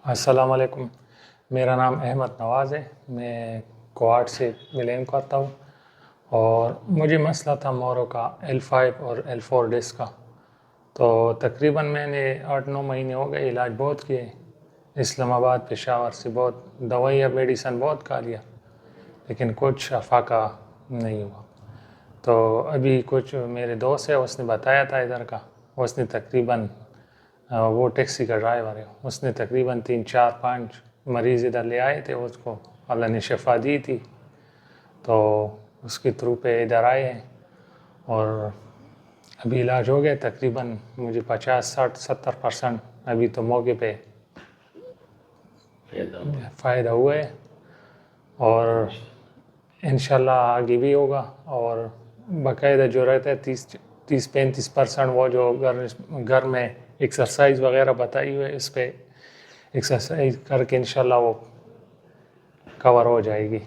السلام علیکم، میرا نام احمد نواز ہے، میں کوارٹ سے بلانگ کرتا ہوں اور مجھے مسئلہ تھا مورو کا L5 اور L4 ڈسک کا۔ تو تقریباً میں نے 8-9 مہینے ہو گئے، علاج بہت کیے، اسلام آباد پشاور سے بہت دوائیاں میڈیسن بہت کھا لیا، لیکن کچھ افاقہ نہیں ہوا۔ تو ابھی کچھ میرے دوست ہے، اس نے بتایا تھا ادھر کا، اس نے تقریباً وہ ٹیکسی کا ڈرائیور ہے، اس نے تقریباً 3-4-5 مریض ادھر لے آئے تھے، اس کو اللہ نے شفا دی تھی، تو اس کے تھرو پہ ادھر آئے ہیں اور ابھی علاج ہو گیا تقریباً مجھے 50-60-70% ابھی تو موقع پہ فائدہ ہوا ہے، اور انشاءاللہ آگے بھی ہوگا۔ اور باقاعدہ جو رہتا ہے 30-35% وہ جو گھر میں ایکسرسائز وغیرہ بتائی ہوئے، اس پہ ایکسرسائز کر کے انشاءاللہ وہ کور ہو جائے گی۔